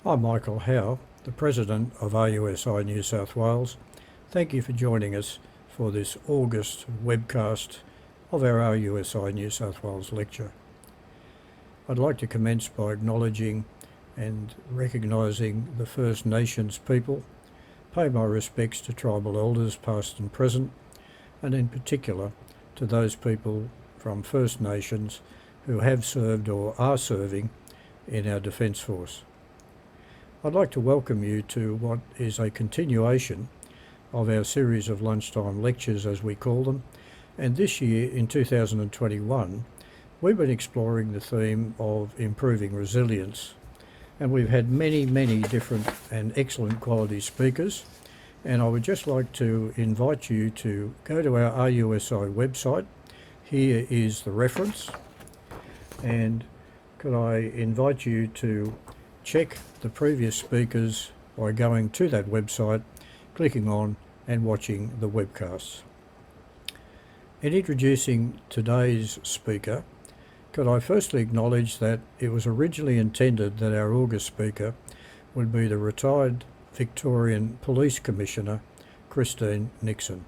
I'm Michael Howe, the President of RUSI New South Wales. Thank you for joining us for this August webcast of our RUSI New South Wales lecture. I'd like to commence by acknowledging and recognising the First Nations people, pay my respects to tribal elders past and present, and in particular to those people from First Nations who have served or are serving in our Defence Force. I'd like to welcome you to what is a continuation of our series of lunchtime lectures, as we call them, and this year in 2021 we've been exploring the theme of improving resilience, and we've had many different and excellent quality speakers, and I would just like to invite you to go to our RUSI website. Here is the reference, and could I invite you to check the previous speakers by going to that website, clicking on and watching the webcasts. In introducing today's speaker, could I firstly acknowledge that it was originally intended that our August speaker would be the retired Victorian Police Commissioner, Christine Nixon.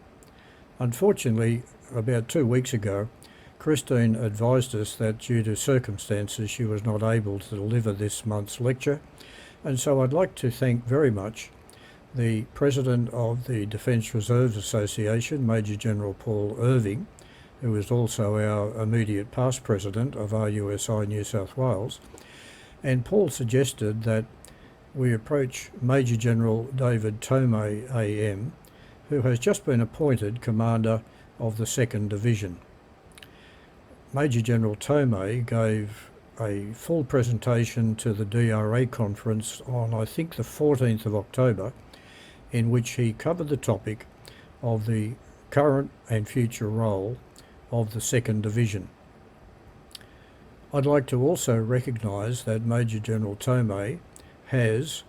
Unfortunately, about 2 weeks ago, Christine advised us that due to circumstances she was not able to deliver this month's lecture, and so I'd like to thank very much the President of the Defence Reserves Association, Major General Paul Irving, who is also our immediate past President of RUSI New South Wales, and Paul suggested that we approach Major General David Thomae AM, who has just been appointed Commander of the 2nd Division. Major General Thomae gave a full presentation to the DRA conference on, I think, the 14th of October, in which he covered the topic of the current and future role of the 2nd Division. I'd like to also recognise that Major General Thomae has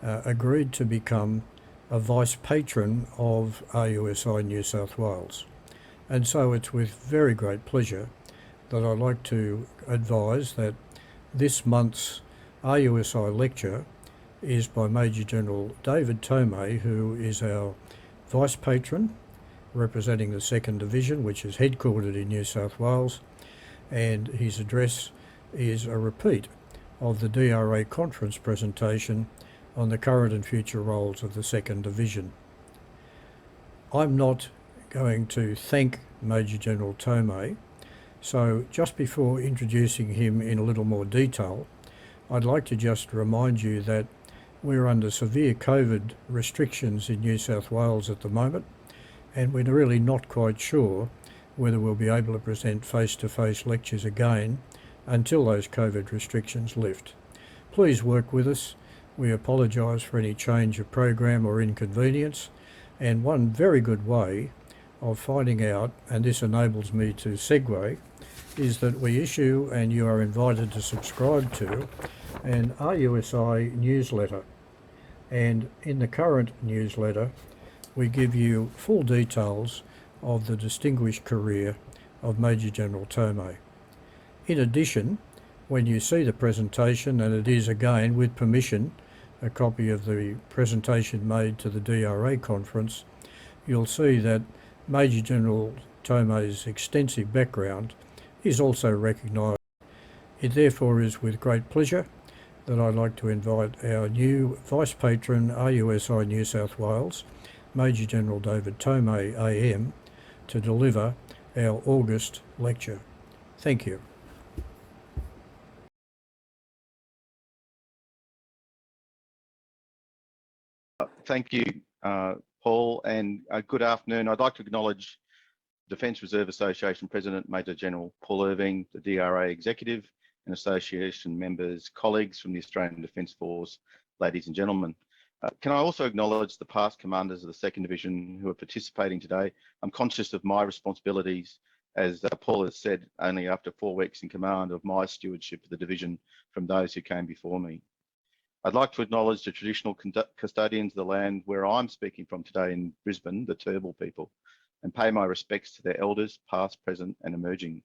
agreed to become a Vice Patron of RUSI New South Wales, and so it's with very great pleasure that I'd like to advise that this month's RUSI lecture is by Major General David Thomae, who is our Vice Patron representing the 2nd Division, which is headquartered in New South Wales, and his address is a repeat of the DRA conference presentation on the current and future roles of the 2nd Division. I'm not going to thank Major General Thomae, so just before introducing him in a little more detail, I'd like to just remind you that we're under severe COVID restrictions in New South Wales at the moment, and we're really not quite sure whether we'll be able to present face-to-face lectures again until those COVID restrictions lift. Please work with us. We apologise for any change of program or inconvenience, and one very good way of finding out, and this enables me to segue, is that we issue, and you are invited to subscribe to, an RUSI newsletter. And in the current newsletter, we give you full details of the distinguished career of Major General Thomae. In addition, when you see the presentation, and it is again with permission a copy of the presentation made to the DRA conference, you'll see that Major General Thomae's extensive background is also recognised. It therefore is with great pleasure that I'd like to invite our new Vice Patron RUSI New South Wales, Major General David Thomae AM, to deliver our August lecture. Thank you. Thank you, Paul, and good afternoon. I'd like to acknowledge Defence Reserve Association President Major General Paul Irving, the DRA Executive and Association members, colleagues from the Australian Defence Force, ladies and gentlemen. Can I also acknowledge the past commanders of the 2nd Division who are participating today? I'm conscious of my responsibilities, as Paul has said, only after 4 weeks in command, of my stewardship of the division from those who came before me. I'd like to acknowledge the traditional custodians of the land where I'm speaking from today in Brisbane, the Turrbal people, and pay my respects to their elders, past, present and emerging.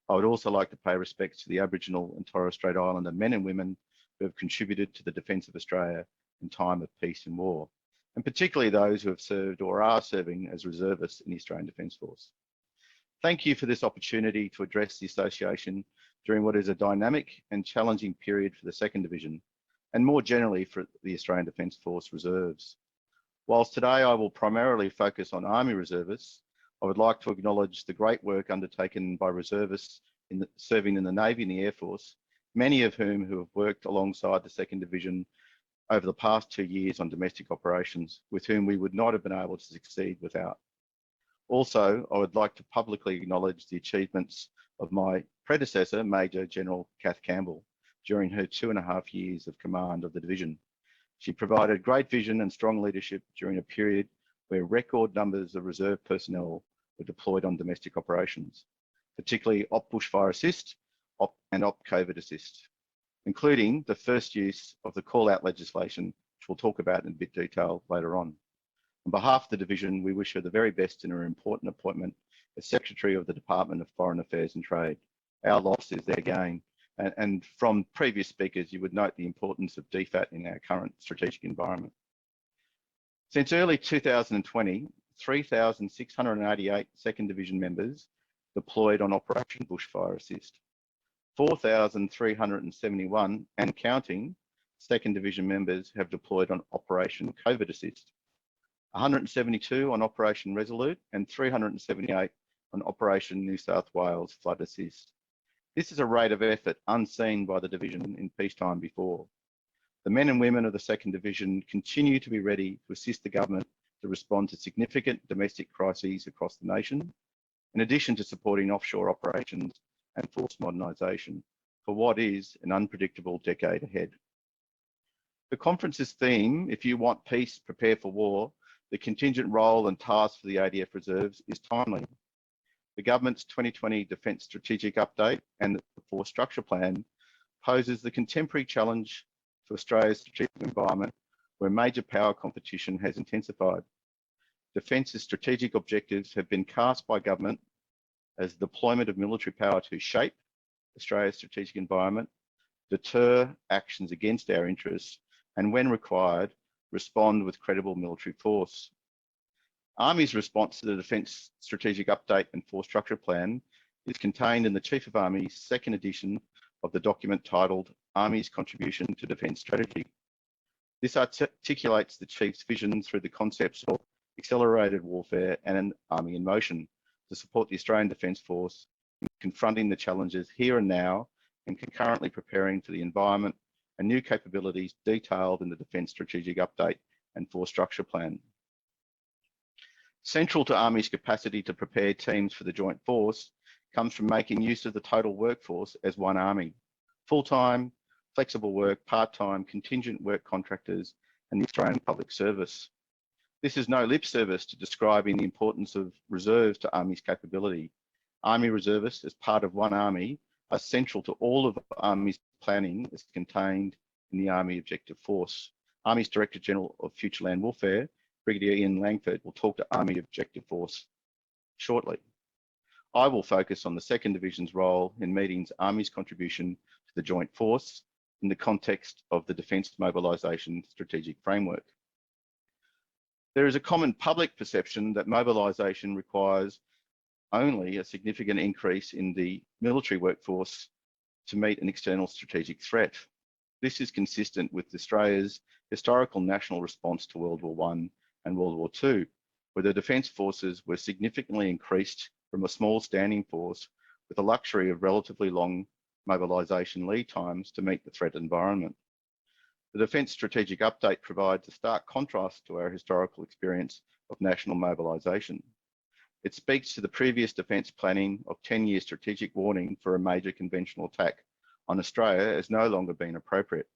I would also like to pay respects to the Aboriginal and Torres Strait Islander men and women who have contributed to the defence of Australia in time of peace and war, and particularly those who have served or are serving as reservists in the Australian Defence Force. Thank you for this opportunity to address the Association during what is a dynamic and challenging period for the 2nd Division, and more generally for the Australian Defence Force Reserves. Whilst today I will primarily focus on Army reservists, I would like to acknowledge the great work undertaken by reservists serving in the Navy and the Air Force, many of whom who have worked alongside the 2nd Division over the past 2 years on domestic operations, with whom we would not have been able to succeed without. Also, I would like to publicly acknowledge the achievements of my predecessor, Major General Kath Campbell, during her 2.5 years of command of the division. She provided great vision and strong leadership during a period where record numbers of reserve personnel were deployed on domestic operations, particularly Op Bushfire Assist and Op COVID Assist, including the first use of the call-out legislation, which we'll talk about in a bit detail later on. On behalf of the division, we wish her the very best in her important appointment as Secretary of the Department of Foreign Affairs and Trade. Our loss is their gain. And from previous speakers, you would note the importance of DFAT in our current strategic environment. Since early 2020, 3,688 2nd Division members deployed on Operation Bushfire Assist. 4,371 and counting 2nd Division members have deployed on Operation COVID Assist. 172 on Operation Resolute and 378 on Operation New South Wales Flood Assist. This is a rate of effort unseen by the division in peacetime before. The men and women of the 2nd Division continue to be ready to assist the government to respond to significant domestic crises across the nation, in addition to supporting offshore operations and force modernisation for what is an unpredictable decade ahead. The conference's theme, "If you want peace, prepare for war," the contingent role and task for the ADF reserves is timely. The government's 2020 Defence Strategic Update and the Force Structure Plan poses the contemporary challenge to Australia's strategic environment where major power competition has intensified. Defence's strategic objectives have been cast by government as the deployment of military power to shape Australia's strategic environment, deter actions against our interests, and when required, respond with credible military force. Army's response to the Defence Strategic Update and Force Structure Plan is contained in the Chief of Army's 2nd edition of the document titled Army's Contribution to Defence Strategy. This articulates the Chief's vision through the concepts of accelerated warfare and an army in motion to support the Australian Defence Force in confronting the challenges here and now and concurrently preparing for the environment and new capabilities detailed in the Defence Strategic Update and Force Structure Plan. Central to Army's capacity to prepare teams for the Joint Force comes from making use of the total workforce as one Army: full-time, flexible work, part-time, contingent work contractors, and the Australian Public Service. This is no lip service to describing the importance of reserves to Army's capability. Army reservists, as part of one Army, are central to all of Army's planning as contained in the Army Objective Force. Army's Director General of Future Land Warfare, Brigadier Ian Langford, will talk to Army Objective Force shortly. I will focus on the 2nd Division's role in meeting Army's contribution to the Joint Force in the context of the Defence Mobilisation Strategic Framework. There is a common public perception that mobilisation requires only a significant increase in the military workforce to meet an external strategic threat. This is consistent with Australia's historical national response to World War I and World War II, where the Defence Forces were significantly increased from a small standing force with the luxury of relatively long mobilisation lead times to meet the threat environment. The Defence Strategic Update provides a stark contrast to our historical experience of national mobilisation. It speaks to the previous defence planning of 10-year strategic warning for a major conventional attack on Australia as no longer being appropriate.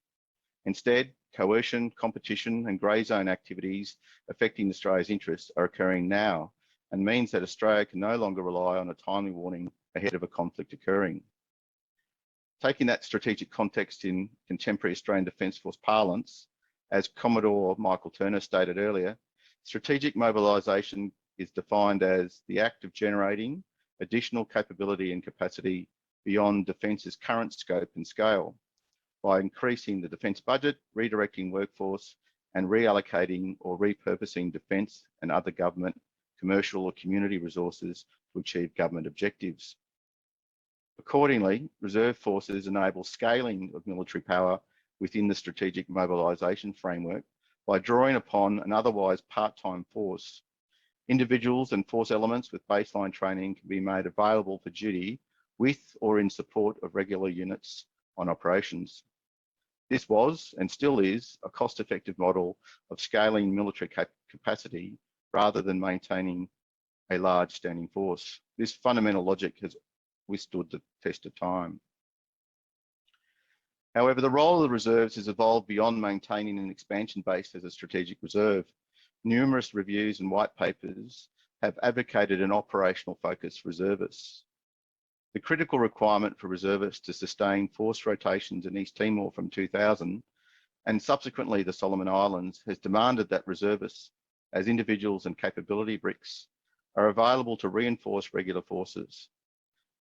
Instead, coercion, competition and grey zone activities affecting Australia's interests are occurring now and means that Australia can no longer rely on a timely warning ahead of a conflict occurring. Taking that strategic context in contemporary Australian Defence Force parlance, as Commodore Michael Turner stated earlier, strategic mobilisation is defined as the act of generating additional capability and capacity beyond Defence's current scope and scale. by increasing the defence budget, redirecting workforce, and reallocating or repurposing defence and other government, commercial or community resources to achieve government objectives. Accordingly, reserve forces enable scaling of military power within the Strategic Mobilisation Framework by drawing upon an otherwise part-time force. Individuals and force elements with baseline training can be made available for duty with or in support of regular units on operations. This was and still is a cost-effective model of scaling military capacity rather than maintaining a large standing force. This fundamental logic has withstood the test of time. However, the role of the reserves has evolved beyond maintaining an expansion base as a strategic reserve. Numerous reviews and white papers have advocated an operational focus for reservists. The critical requirement for reservists to sustain force rotations in East Timor from 2000 and subsequently the Solomon Islands has demanded that reservists, as individuals and capability bricks, are available to reinforce regular forces.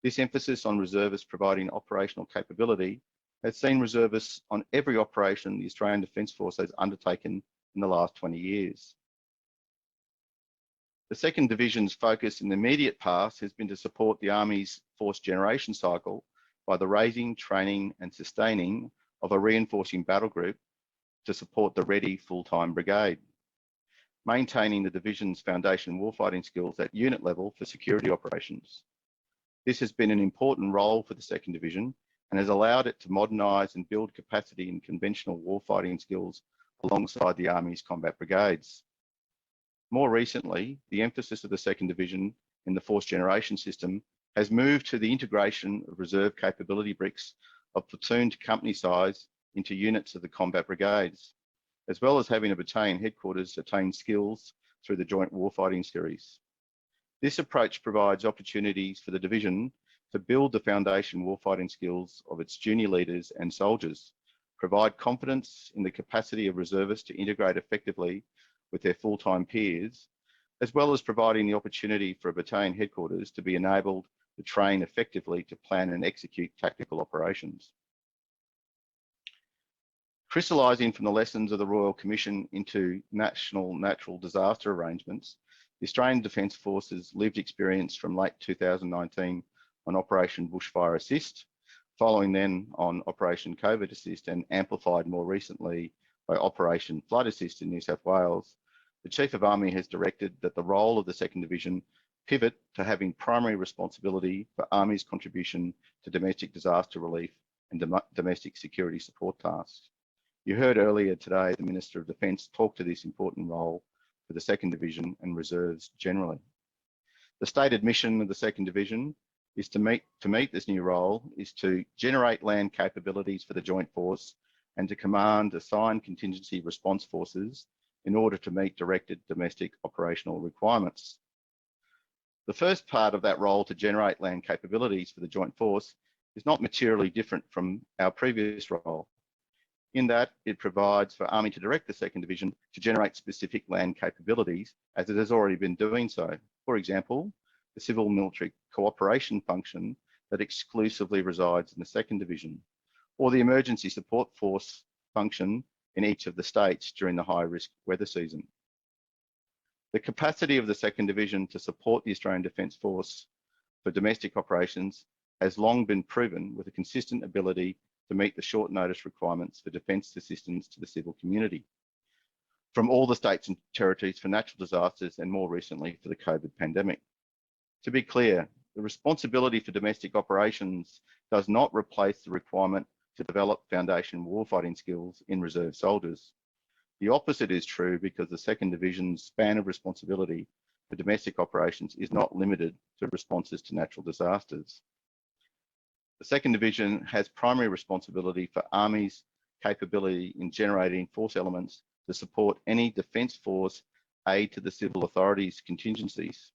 This emphasis on reservists providing operational capability has seen reservists on every operation the Australian Defence Force has undertaken in the last 20 years. The 2nd Division's focus in the immediate past has been to support the Army's force generation cycle by the raising, training and sustaining of a reinforcing battle group to support the ready full-time brigade, maintaining the Division's foundation warfighting skills at unit level for security operations. This has been an important role for the 2nd Division and has allowed it to modernise and build capacity in conventional warfighting skills alongside the Army's combat brigades. More recently, the emphasis of the 2nd Division in the force generation system has moved to the integration of reserve capability bricks of platoon to company size into units of the combat brigades, as well as having a battalion headquarters attain skills through the Joint Warfighting Series. This approach provides opportunities for the Division to build the foundation warfighting skills of its junior leaders and soldiers, provide confidence in the capacity of reservists to integrate effectively with their full-time peers, as well as providing the opportunity for a battalion headquarters to be enabled to train effectively to plan and execute tactical operations. Crystallising from the lessons of the Royal Commission into national natural disaster arrangements, the Australian Defence Force's lived experience from late 2019 on Operation Bushfire Assist, following then on Operation COVID Assist and amplified more recently by Operation Flood Assist in New South Wales, the Chief of Army has directed that the role of the 2nd Division pivot to having primary responsibility for Army's contribution to domestic disaster relief and domestic security support tasks. You heard earlier today the Minister of Defence talk to this important role for the 2nd Division and reserves generally. The stated mission of the 2nd Division is to meet this new role is to generate land capabilities for the Joint Force and to command assigned contingency response forces in order to meet directed domestic operational requirements. The first part of that role to generate land capabilities for the Joint Force is not materially different from our previous role, in that it provides for Army to direct the 2nd Division to generate specific land capabilities as it has already been doing so. For example, the civil military cooperation function that exclusively resides in the 2nd Division, or the emergency support force function in each of the states during the high-risk weather season. The capacity of the 2nd Division to support the Australian Defence Force for domestic operations has long been proven with a consistent ability to meet the short notice requirements for defence assistance to the civil community from all the states and territories for natural disasters and more recently for the COVID pandemic. To be clear, the responsibility for domestic operations does not replace the requirement to develop foundation warfighting skills in reserve soldiers. The opposite is true because the 2nd Division's span of responsibility for domestic operations is not limited to responses to natural disasters. The 2nd Division has primary responsibility for Army's capability in generating force elements to support any Defence Force aid to the civil authorities contingencies.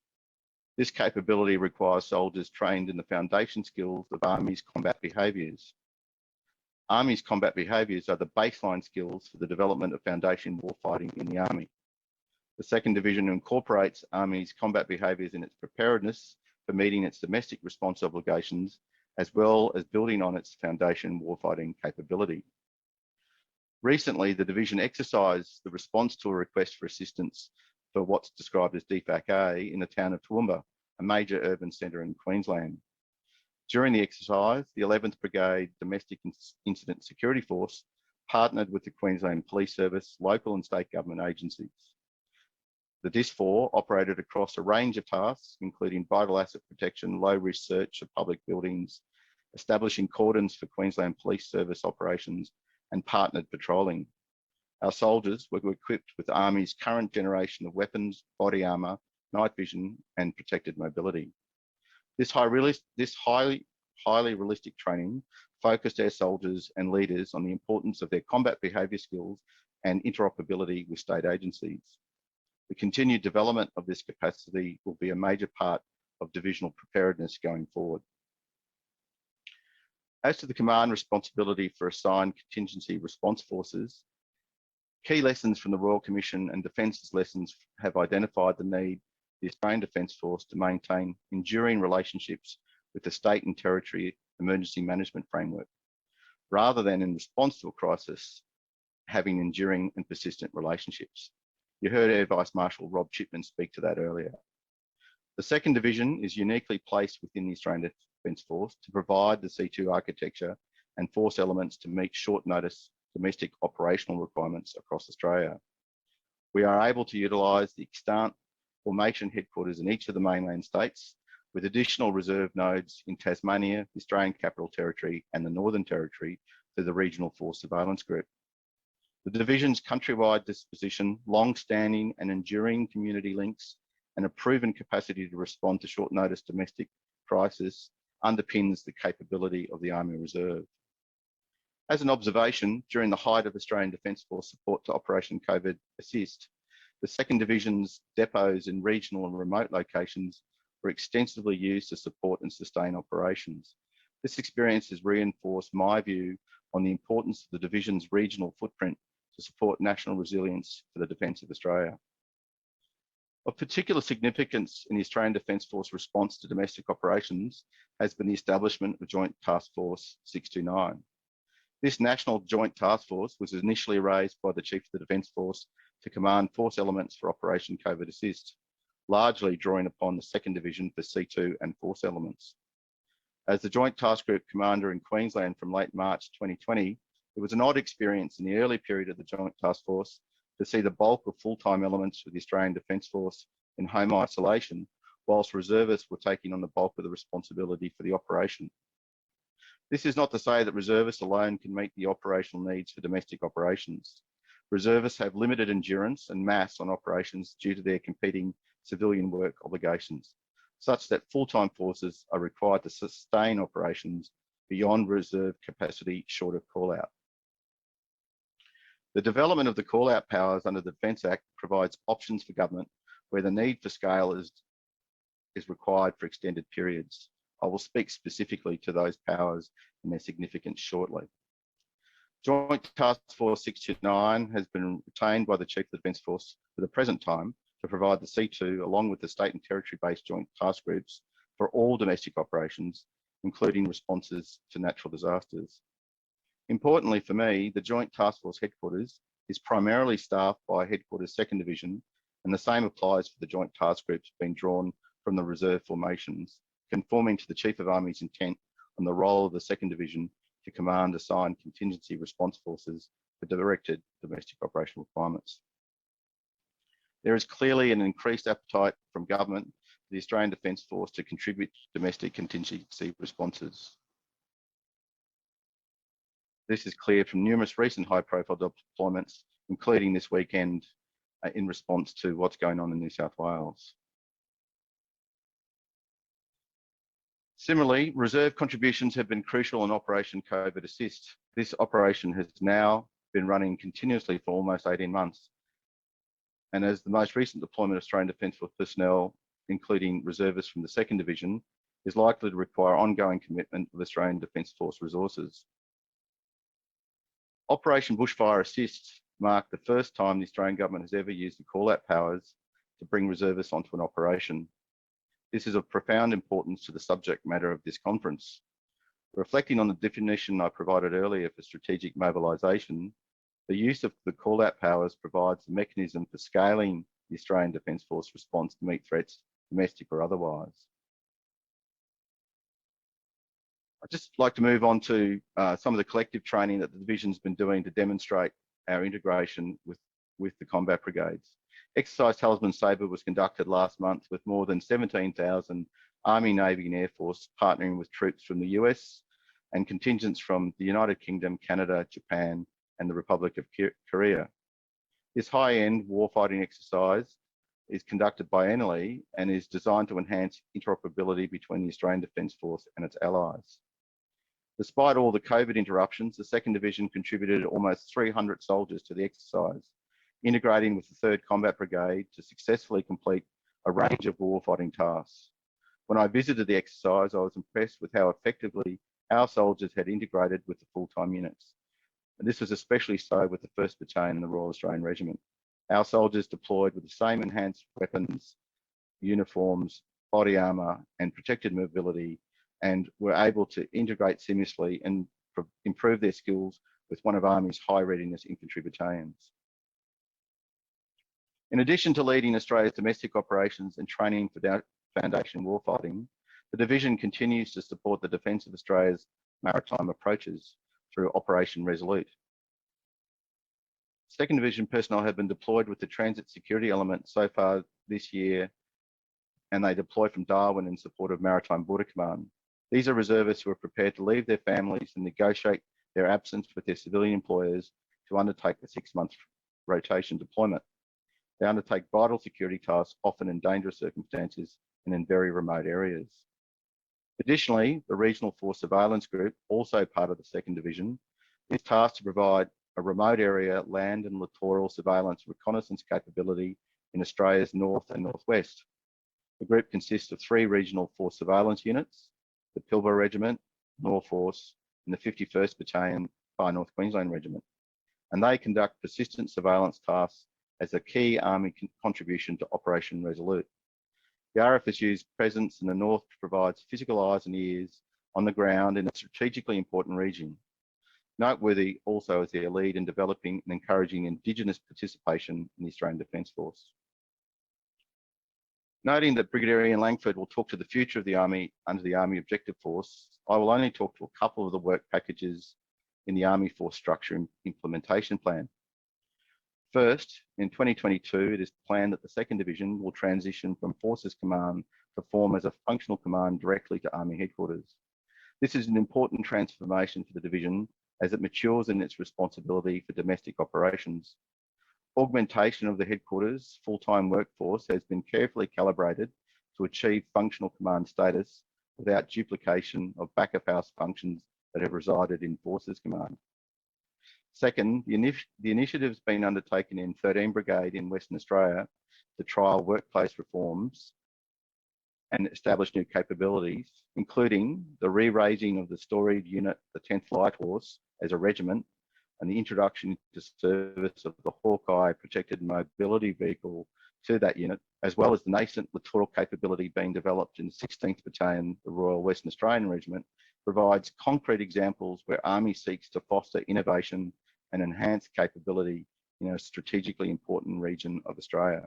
This capability requires soldiers trained in the foundation skills of Army's combat behaviours. Army's combat behaviours are the baseline skills for the development of foundation warfighting in the Army. The 2nd Division incorporates Army's combat behaviours in its preparedness for meeting its domestic response obligations as well as building on its foundation warfighting capability. Recently, the division exercised the response to a request for assistance for what's described as DFAC A in the town of Toowoomba, a major urban centre in Queensland. During the exercise, the 11th Brigade Domestic Incident Security Force partnered with the Queensland Police Service, local and state government agencies. The DIS-4 operated across a range of tasks, including vital asset protection, low-risk search of public buildings, establishing cordons for Queensland Police Service operations, and partnered patrolling. Our soldiers were equipped with the Army's current generation of weapons, body armour, night vision, and protected mobility. This highly realistic training focused our soldiers and leaders on the importance of their combat behaviour skills and interoperability with state agencies. The continued development of this capacity will be a major part of divisional preparedness going forward. As to the command responsibility for assigned contingency response forces, key lessons from the Royal Commission and Defence's lessons have identified the need for the Australian Defence Force to maintain enduring relationships with the state and territory emergency management framework, rather than in response to a crisis, having enduring and persistent relationships. You heard Air Vice Marshal Rob Chipman speak to that earlier. The 2nd Division is uniquely placed within the Australian Defence Force to provide the C2 architecture and force elements to meet short notice domestic operational requirements across Australia. We are able to utilise the extant formation headquarters in each of the mainland states, with additional reserve nodes in Tasmania, the Australian Capital Territory and the Northern Territory for the Regional Force Surveillance Group. The Division's countrywide disposition, long-standing and enduring community links, and a proven capacity to respond to short notice domestic crisis underpins the capability of the Army Reserve. As an observation, during the height of Australian Defence Force support to Operation COVID Assist, the 2nd Division's depots in regional and remote locations were extensively used to support and sustain operations. This experience has reinforced my view on the importance of the Division's regional footprint to support national resilience for the defence of Australia. Of particular significance in the Australian Defence Force response to domestic operations has been the establishment of Joint Task Force 629. This National Joint Task Force was initially raised by the Chief of the Defence Force to command force elements for Operation COVID Assist, largely drawing upon the 2nd Division for C2 and force elements. As the Joint Task Group Commander in Queensland from late March 2020, it was an odd experience in the early period of the Joint Task Force to see the bulk of full-time elements of the Australian Defence Force in home isolation, whilst reservists were taking on the bulk of the responsibility for the operation. This is not to say that reservists alone can meet the operational needs for domestic operations. Reservists have limited endurance and mass on operations due to their competing civilian work obligations, such that full-time forces are required to sustain operations beyond reserve capacity short of call-out. The development of the call-out powers under the Defence Act provides options for government where the need for scale is required for extended periods. I will speak specifically to those powers and their significance shortly. Joint Task Force 629 has been retained by the Chief of the Defence Force for the present time to provide the C2 along with the state and territory-based joint task groups for all domestic operations, including responses to natural disasters. Importantly for me, the Joint Task Force headquarters is primarily staffed by Headquarters 2nd Division, and the same applies for the joint task groups being drawn from the reserve formations, conforming to the Chief of Army's intent on the role of the 2nd Division to command assigned contingency response forces for directed domestic operational requirements. There is clearly an increased appetite from government for the Australian Defence Force to contribute to domestic contingency responses. This is clear from numerous recent high-profile deployments, including this weekend in response to what's going on in New South Wales. Similarly, reserve contributions have been crucial in Operation COVID Assist. This operation has now been running continuously for almost 18 months. And as the most recent deployment of Australian Defence Force personnel, including reservists from the 2nd Division, is likely to require ongoing commitment of Australian Defence Force resources. Operation Bushfire Assist marked the first time the Australian Government has ever used the call-out powers to bring reservists onto an operation. This is of profound importance to the subject matter of this conference. Reflecting on the definition I provided earlier for strategic mobilisation, the use of the call-out powers provides the mechanism for scaling the Australian Defence Force response to meet threats, domestic or otherwise. I'd just like to move on to some of the collective training that the division's been doing to demonstrate our integration with the combat brigades. Exercise Talisman Sabre was conducted last month with more than 17,000 Army, Navy and Air Force partnering with troops from the US and contingents from the United Kingdom, Canada, Japan and the Republic of Korea. This high-end warfighting exercise is conducted biannually and is designed to enhance interoperability between the Australian Defence Force and its allies. Despite all the COVID interruptions, the 2nd Division contributed almost 300 soldiers to the exercise, integrating with the 3rd Combat Brigade to successfully complete a range of warfighting tasks. When I visited the exercise, I was impressed with how effectively our soldiers had integrated with the full-time units. And this was especially so with the 1st Battalion and the Royal Australian Regiment. Our soldiers deployed with the same enhanced weapons, uniforms, body armour and protected mobility and were able to integrate seamlessly and improve their skills with one of Army's high readiness infantry battalions. In addition to leading Australia's domestic operations and training for foundation warfighting, the Division continues to support the defence of Australia's maritime approaches through Operation Resolute. 2nd Division personnel have been deployed with the transit security element so far this year, and they deploy from Darwin in support of Maritime Border Command. These are reservists who are prepared to leave their families and negotiate their absence with their civilian employers to undertake a 6-month rotation deployment. They undertake vital security tasks, often in dangerous circumstances and in very remote areas. Additionally, the Regional Force Surveillance Group, also part of the 2nd Division, is tasked to provide a remote area land and littoral surveillance reconnaissance capability in Australia's north and northwest. The group consists of 3 regional force surveillance units, the Pilbara Regiment, North Force, and the 51st Battalion, Far North Queensland Regiment. And they conduct persistent surveillance tasks as a key Army contribution to Operation Resolute. The RFSU's presence in the north provides physical eyes and ears on the ground in a strategically important region. Noteworthy also is their lead in developing and encouraging Indigenous participation in the Australian Defence Force. Noting that Brigadier Ian Langford will talk to the future of the Army under the Army Objective Force, I will only talk to a couple of the work packages in the Army Force Structure Implementation Plan. First, in 2022, it is planned that the 2nd Division will transition from Forces Command to form as a functional command directly to Army Headquarters. This is an important transformation for the Division as it matures in its responsibility for domestic operations. Augmentation of the Headquarters full-time workforce has been carefully calibrated to achieve functional command status without duplication of back-of-house functions that have resided in Forces Command. Second, the initiative's been undertaken in 13 Brigade in Western Australia to trial workplace reforms and establish new capabilities, including the re-raising of the storied unit, the 10th Light Horse, as a regiment, and the introduction into service of the Hawkeye protected mobility vehicle to that unit, as well as the nascent littoral capability being developed in the 16th Battalion, the Royal Western Australian Regiment, provides concrete examples where Army seeks to foster innovation and enhance capability in a strategically important region of Australia.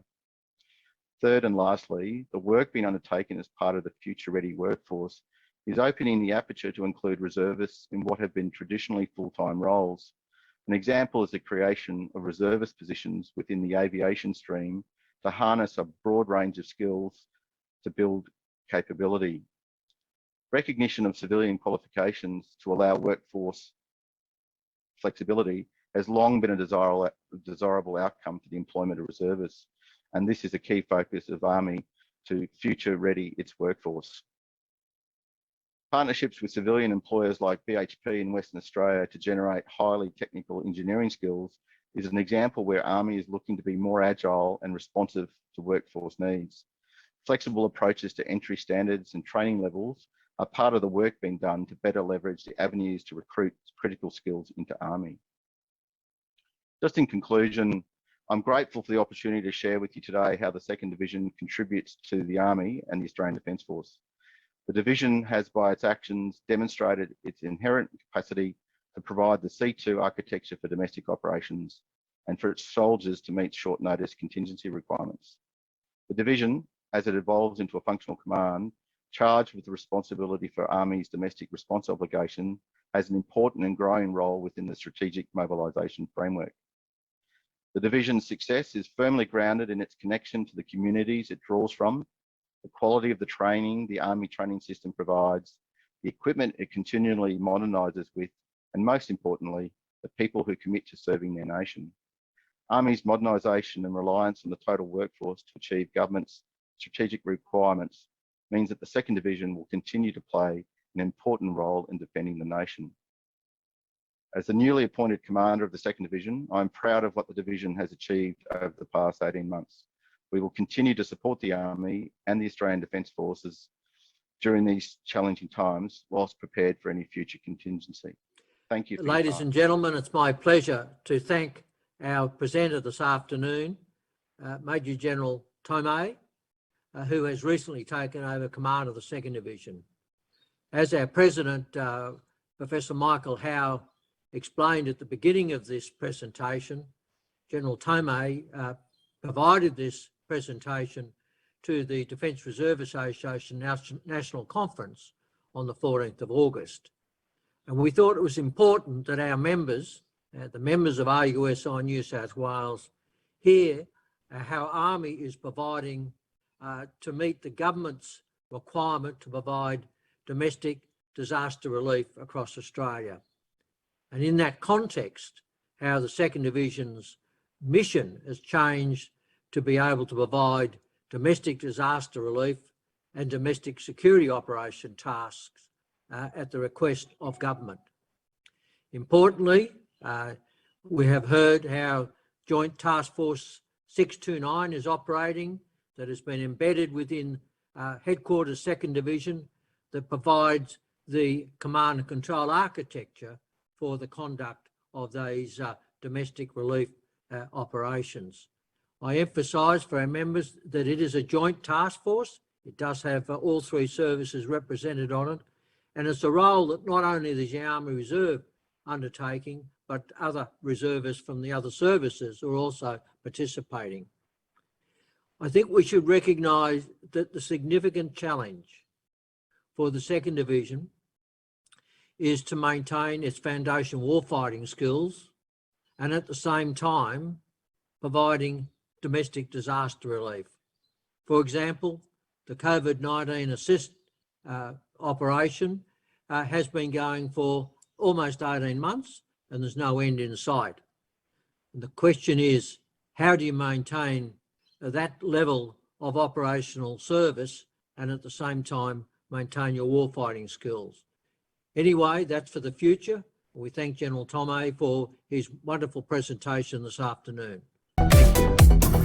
Third and lastly, the work being undertaken as part of the Future Ready workforce is opening the aperture to include reservists in what have been traditionally full-time roles. An example is the creation of reservist positions within the aviation stream to harness a broad range of skills to build capability. Recognition of civilian qualifications to allow workforce flexibility has long been a desirable outcome for the employment of reservists, and this is a key focus of Army to future ready its workforce. Partnerships with civilian employers like BHP in Western Australia to generate highly technical engineering skills is an example where Army is looking to be more agile and responsive to workforce needs. Flexible approaches to entry standards and training levels are part of the work being done to better leverage the avenues to recruit critical skills into Army. Just in conclusion, I'm grateful for the opportunity to share with you today how the 2nd Division contributes to the Army and the Australian Defence Force. The division has by its actions demonstrated its inherent capacity to provide the C2 architecture for domestic operations and for its soldiers to meet short notice contingency requirements. The division, as it evolves into a functional command, charged with the responsibility for Army's domestic response obligation, has an important and growing role within the Strategic Mobilisation Framework. The division's success is firmly grounded in its connection to the communities it draws from, the quality of the training the Army training system provides, the equipment it continually modernises with, and most importantly, the people who commit to serving their nation. Army's modernisation and reliance on the total workforce to achieve government's strategic requirements means that the 2nd Division will continue to play an important role in defending the nation. As the newly appointed commander of the 2nd Division, I'm proud of what the division has achieved over the past 18 months. We will continue to support the Army and the Australian Defence Forces during these challenging times, whilst prepared for any future contingency. Thank you. Ladies and gentlemen, it's my pleasure to thank our presenter this afternoon, Major General Thomae, who has recently taken over command of the 2nd Division. As our President, Professor Michael Howe, explained at the beginning of this presentation, General Thomae provided this presentation to the Defence Reserve Association National Conference on the 14th of August. And we thought it was important that our members, the members of RUSI New South Wales, hear how Army is providing to meet the government's requirement to provide domestic disaster relief across Australia. And in that context, how the 2nd Division's mission has changed to be able to provide domestic disaster relief and domestic security operation tasks at the request of government. Importantly, we have heard how Joint Task Force 629 is operating, that has been embedded within Headquarters 2nd Division, that provides the command and control architecture for the conduct of these domestic relief operations. I emphasise for our members that it is a joint task force. It does have all 3 services represented on it, and it's a role that not only the Army Reserve undertaking, but other reservists from the other services are also participating. I think we should recognise that the significant challenge for the 2nd Division is to maintain its foundation warfighting skills and at the same time providing domestic disaster relief. For example, the COVID-19 assist operation has been going for almost 18 months and there's no end in sight. And the question is, how do you maintain that level of operational service and at the same time maintain your warfighting skills? Anyway, that's for the future. We thank General Thomae for his wonderful presentation this afternoon. Thank you.